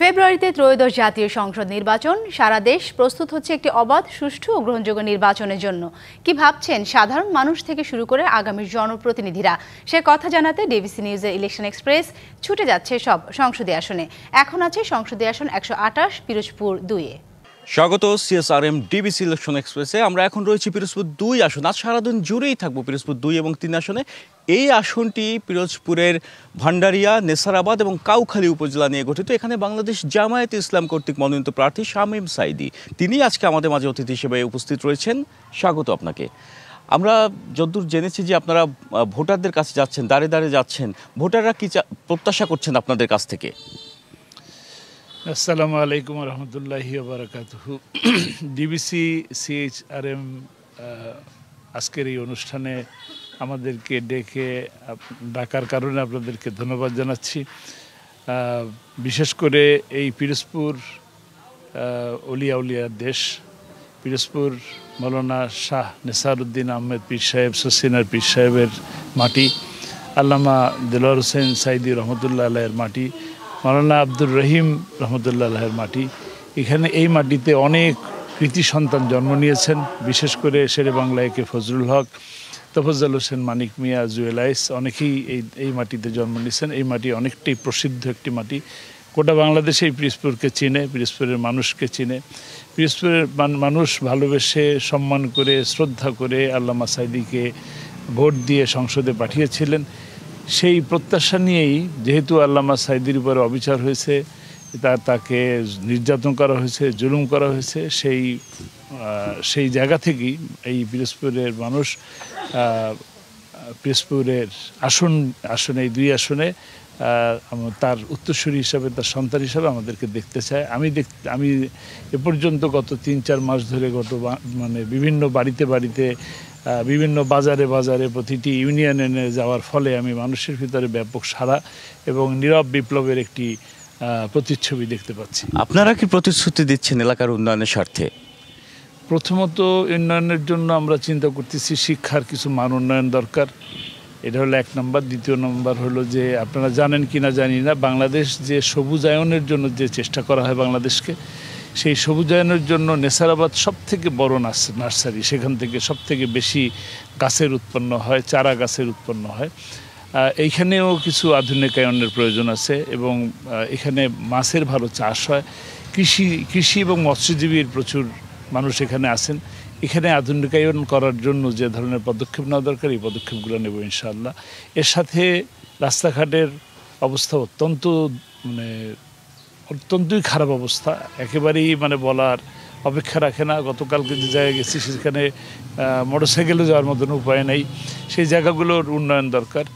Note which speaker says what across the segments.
Speaker 1: ফেব্রুয়ারিতে ত্রয়োদশ জাতীয় সংসদ নির্বাচন। সারা দেশ প্রস্তুত হচ্ছে একটি অবাধ, সুষ্ঠু ও গ্রহণযোগ্য নির্বাচনের জন্য। কি ভাবছেন সাধারণ মানুষ থেকে শুরু করে আগামীর জনপ্রতিনিধিরা? সে কথা জানাতে ডিবিসি নিউজের ইলেকশন এক্সপ্রেস ছুটে যাচ্ছে সব সংসদীয় আসনে। এখন আছে সংসদীয় আসন 128 পিরোজপুর 2-এ।
Speaker 2: স্বাগত সিএসআরএম ডিবিসি ইলেকশন এক্সপ্রেসে। আমরা এখন রয়েছি পিরোজপুর 2 আসন। আজ সারাদিন জুড়েই থাকবো পিরোজপুর 2 এবং 3 আসনে। এই আসনটি পিরোজপুরের ভান্ডারিয়া, নেসারাবাদ এবং কাউখালী উপজেলা নিয়ে গঠিত। এখানে বাংলাদেশ জামায়াতে ইসলাম কর্তৃক মনোনীত প্রার্থী শামীম সাঈদী, তিনি আজকে আমাদের মাঝে অতিথি হিসেবে উপস্থিত রয়েছেন। স্বাগত আপনাকে। আমরা যতদূর জেনেছি যে আপনারা ভোটারদের কাছে যাচ্ছেন, দাঁড়ে দাঁড়িয়ে যাচ্ছেন। ভোটাররা কি প্রত্যাশা করছেন আপনাদের কাছ থেকে?
Speaker 3: আসসালামু আলাইকুম রহমতুল্লাহি বারাকাতুহু। ডিবিসি সিএইচআরএম আজকের এই অনুষ্ঠানে আমাদেরকে ডাকার কারণে আপনাদেরকে ধন্যবাদ জানাচ্ছি। বিশেষ করে এই পিরোজপুর উলিয়ার দেশ, পিরোজপুর মৌলানা শাহ নেসারউদ্দিন আহমেদ পীর সাহেব, সসিনার পীর সাহেবের মাটি, আল্লামা দেলোয়ার হোসেন সাঈদী রহমতুল্লাহ আলাইয়ের মাটি, মৌলানা আব্দুর রহিম রহমতুল্লাহ আলাইয়ের মাটি। এখানে এই মাটিতে অনেক কৃতি সন্তান জন্ম নিয়েছেন। বিশেষ করে শেরে বাংলা একে ফজলুল হক, তফজ্জল হোসেন, মানিক মিয়া, জুয়েলাইস, অনেকেই এই মাটিতে জন্ম নিয়েছেন। এই মাটি অনেকটাই প্রসিদ্ধ একটি মাটি। গোটা বাংলাদেশে এই পিরোজপুরকে চিনে, পিরোজপুরের মানুষকে চিনে। পিরোজপুরের মানুষ ভালোবেসে, সম্মান করে, শ্রদ্ধা করে আল্লামা সাঈদীকে ভোট দিয়ে সংসদে পাঠিয়েছিলেন। সেই প্রত্যাশা নিয়েই, যেহেতু আল্লামা সাঈদীর উপরে অবিচার হয়েছে, তাকে নির্যাতন করা হয়েছে, জুলুম করা হয়েছে, সেই জায়গা থেকেই এই পিরোজপুরের মানুষ পিরোজপুরের আসনে এই 2 আসনে তার উত্তরসূরি হিসাবে, তার সন্তান হিসাবে আমাদেরকে দেখতে চায়। আমি এ পর্যন্ত গত 3-4 মাস ধরে বিভিন্ন বাড়িতে বিভিন্ন বাজারে প্রতিটি ইউনিয়নে যাওয়ার ফলে আমি মানুষের ভিতরে ব্যাপক সাড়া এবং নীরব বিপ্লবের একটি প্রতিচ্ছবি দেখতে পাচ্ছি।
Speaker 2: আপনারা কি প্রতিশ্রুতি দিচ্ছেন এলাকার উন্নয়নের স্বার্থে?
Speaker 3: প্রথমত উন্নয়নের জন্য আমরা চিন্তা করতেছি শিক্ষার কিছু মান উন্নয়ন দরকার। এটা হলো 1 নম্বর। দ্বিতীয় নম্বর হলো যে, আপনারা জানেন কি না জানি না, বাংলাদেশ যে সবুজায়নের জন্য যে চেষ্টা করা হয় বাংলাদেশকে, সেই সবুজায়নের জন্য নেসারাবাদ সবথেকে বড় নার্সারি। সেখান থেকে সবথেকে বেশি গাছের উৎপন্ন হয়, চারা গাছের উৎপন্ন হয়। এইখানেও কিছু আধুনিকায়নের প্রয়োজন আছে এবং এখানে মাছের ভালো চাষ হয়। কৃষি এবং মৎস্যজীবীর প্রচুর মানুষ এখানে আছেন। এখানে আধুনিকায়ন করার জন্য যে ধরনের পদক্ষেপ নেওয়া দরকার, এই পদক্ষেপগুলো নেব ইনশাআল্লাহ। এর সাথে রাস্তাঘাটের অবস্থা অত্যন্তই খারাপ অবস্থা, একেবারেই বলার অপেক্ষা রাখে না। গতকালকে যে জায়গায় গেছি সেখানে মোটরসাইকেলে যাওয়ার মতন উপায় নেই। সেই জায়গাগুলোর উন্নয়ন দরকার।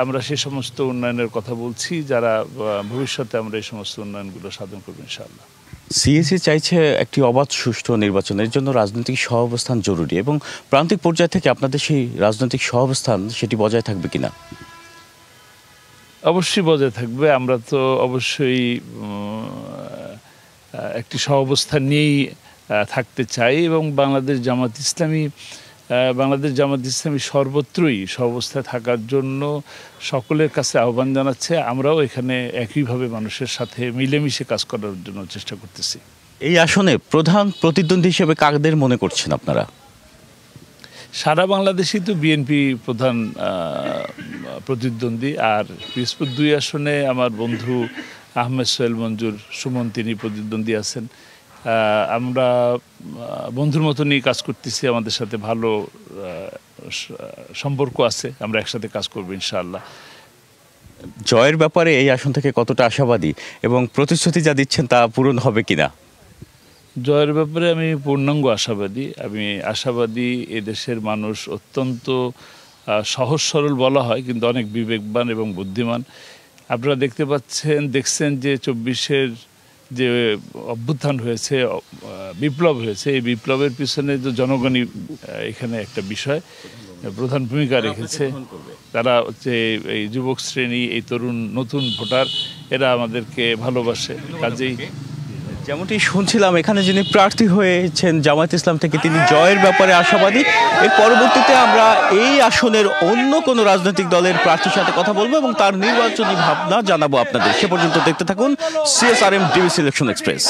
Speaker 3: আমরা সেই সমস্ত উন্নয়নের কথা বলছি, যারা ভবিষ্যতে আমরা এই সমস্ত উন্নয়নগুলো সাধন করব ইনশাআল্লাহ।
Speaker 2: সিএসি চাইছে একটি অবাধ, সুষ্ঠু নির্বাচনের জন্য রাজনৈতিক সহাবস্থান জরুরি, এবং প্রান্তিক পর্যায় থেকে আপনাদের সেই রাজনৈতিক সহাবস্থান সেটি বজায় থাকবে কিনা?
Speaker 3: অবশ্যই বজায় থাকবে। আমরা তো অবশ্যই একটি সহাবস্থান নিয়েই থাকতে চাই এবং বাংলাদেশ জামাত ইসলামী সর্বত্রই সহাবস্থায় থাকার জন্য সকলের কাছে আহ্বান জানাচ্ছে। আমরাও এখানে একইভাবে মানুষের সাথে মিলেমিশে কাজ করার জন্য চেষ্টা করতেছি।
Speaker 2: এই আসনে প্রধান প্রতিদ্বন্দ্বী হিসেবে কাদের মনে করছেন আপনারা?
Speaker 3: সারা বাংলাদেশেই তো বিএনপি প্রধান প্রতিদ্বন্দ্বী, আর পিরোজপুর 2 আসনে আমার বন্ধু আহমেদ সোহেল মঞ্জুর সুমন, তিনি প্রতিদ্বন্দ্বী আছেন। আমরা বন্ধুর মতনই কাজ করতেছি, আমাদের সাথে ভালো সম্পর্ক আছে, আমরা একসাথে কাজ করব ইনশাআল্লাহ।
Speaker 2: জয়ের ব্যাপারে এই আসন থেকে কতটা আশাবাদী এবং প্রতিশ্রুতি যা দিচ্ছেন তা পূরণ হবে কিনা?
Speaker 3: জয়ের ব্যাপারে আমি পূর্ণাঙ্গ আশাবাদী। এদেশের মানুষ অত্যন্ত সহজ সরল বলা হয়, কিন্তু অনেক বিবেকবান এবং বুদ্ধিমান। আপনারা দেখছেন যে 24-এর যে অভ্যুত্থান হয়েছে, বিপ্লব হয়েছে, এই বিপ্লবের পিছনে যে জনগণই এখানে একটা বিষয় প্রধান ভূমিকা রেখেছে। তারা হচ্ছে এই যুবক শ্রেণী, এই তরুণ নতুন ভোটার, এরা আমাদেরকে ভালোবাসে। কাজেই
Speaker 2: যেমনটি শুনছিলাম এখানে যিনি প্রার্থী হয়েছেন জামায়াত ইসলাম থেকে, তিনি জয়ের ব্যাপারে আশাবাদী। এর পরবর্তীতে আমরা এই আসনের অন্য কোনো রাজনৈতিক দলের প্রার্থীর সাথে কথা বলবো এবং তার নির্বাচনী ভাবনা জানাবো আপনাদের। সে পর্যন্ত দেখতে থাকুন CSRM ডিবিসি ইলেকশন এক্সপ্রেস।